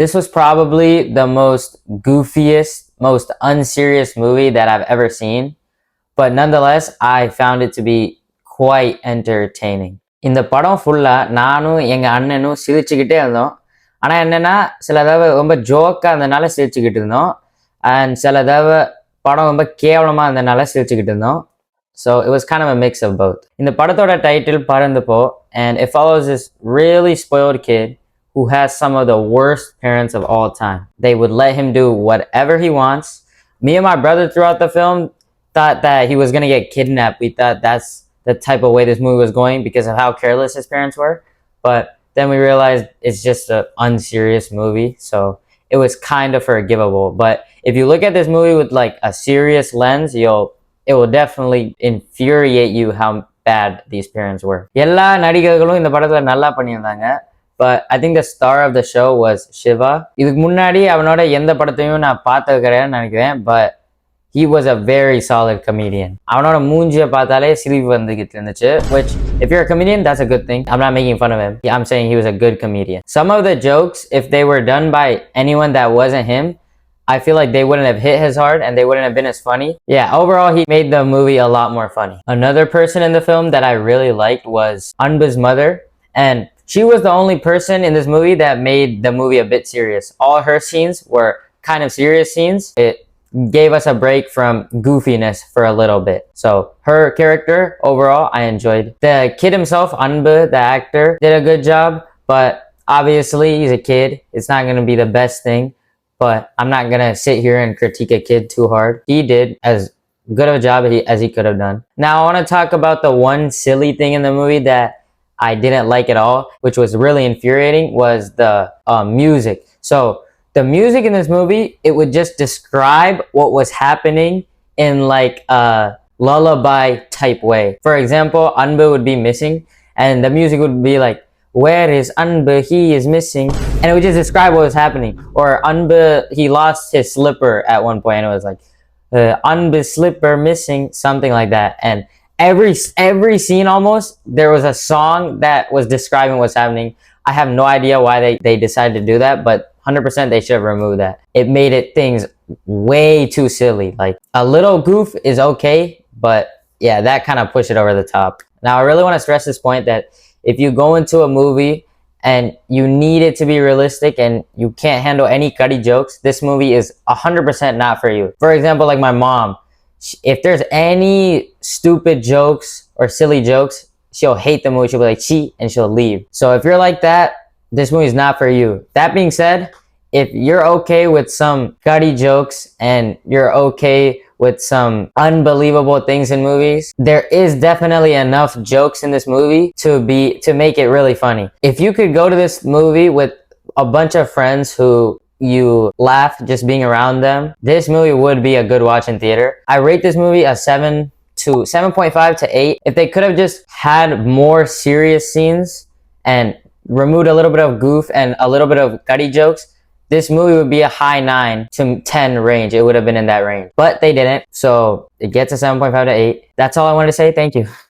This was probably the most goofiest, most unserious movie that I've ever seen. But nonetheless, I found it to be quite entertaining. இந்த படம் ஃபுல்லா நானும் எங்க அண்ணனும் சிரிச்சுக்கிட்டே இருந்தோம். ஆனா என்னன்னா சில தடவை ரொம்ப ஜோக்கா இருந்தனால சிரிச்சுக்கிட்டு இருந்தோம். அண்ட் சில தடவை படம் ரொம்ப கேவலமா இருந்தனால சிரிச்சுக்கிட்டு இருந்தோம். So it was kind of a mix of both. இந்த படத்தோட title Paranthu Po, and it follows this really spoiled kid who has some of the worst parents of all time. They would let him do whatever he wants. Me and my brother throughout the film thought that he was going to get kidnapped. We thought that's the type of way this movie was going because of how careless his parents were. But then we realized it's just an unserious movie. So it was kind of forgivable. But if you look at this movie with like a serious lens, it will definitely infuriate you how bad these parents were. எல்லா நடிகர்களும் இந்த படத்துல நல்லா பண்ணியிருந்தாங்க. But I think the star of the show was Shiva. இதுக்கு முன்னாடி அவனோட எந்த படத்தையும் நான் பார்த்தது கிடையாதுன்னு நினைக்கிறேன். But he was a very solid comedian. அவனோட மூஞ்சியை பார்த்தாலே சிரிப்பு வந்துகிட்டு இருந்துச்சு. Which, if you're a comedian, that's a good thing. I'm not making fun of him. I'm saying he was a good comedian. Some of the jokes, if they were done by anyone that wasn't him, I feel like they wouldn't have hit as hard and they wouldn't have been as funny. Yeah, overall, he made the movie a lot more funny. Another person in the film that I really liked was Anba's mother. And she was the only person in this movie that made the movie a bit serious. All her scenes were kind of serious scenes. It gave us a break from goofiness for a little bit. So her character, overall, I enjoyed. The kid himself, Anba, the actor, did a good job. But obviously, he's a kid. It's not going to be the best thing. But I'm not going to sit here and critique a kid too hard. He did as good of a job as he could have done. Now, I want to talk about the one silly thing in the movie that I didn't like at all, which was really infuriating, was the music. So the music in this movie, it would just describe what was happening in like a lullaby type way. For example, Anba would be missing and the music would be like, where is Anba? He is missing. And it would just describe what was happening. Or Anba, he lost his slipper at one point and it was like, Anba's slipper missing, something like that. And every scene almost, there was a song that was describing what's happening. I have no idea why they decided to do that, but 100% they should have removed that. It made things way too silly. Like a little goof is okay, but yeah, that kind of pushed it over the top. Now I really want to stress this point that if you go into a movie and you need it to be realistic and you can't handle any cutty jokes, this movie is 100% not for you. For example, like my mom, if there's any stupid jokes or silly jokes, she'll hate the movie. She'll be like, "Cheat," and she'll leave. So if you're like that, this movie is not for you. That being said, if you're okay with some gutty jokes and you're okay with some unbelievable things in movies, there is definitely enough jokes in this movie to make it really funny. If you could go to this movie with a bunch of friends who you laugh just being around them, this movie would be a good watch in theater. I rate this movie a 7.5 to 8. If they could have just had more serious scenes and removed a little bit of goof and a little bit of gutty jokes, this movie would be a high 9 to 10 range. It would have been in that range. But they didn't. So it gets a 7.5 to 8. That's all I wanted to say. Thank you.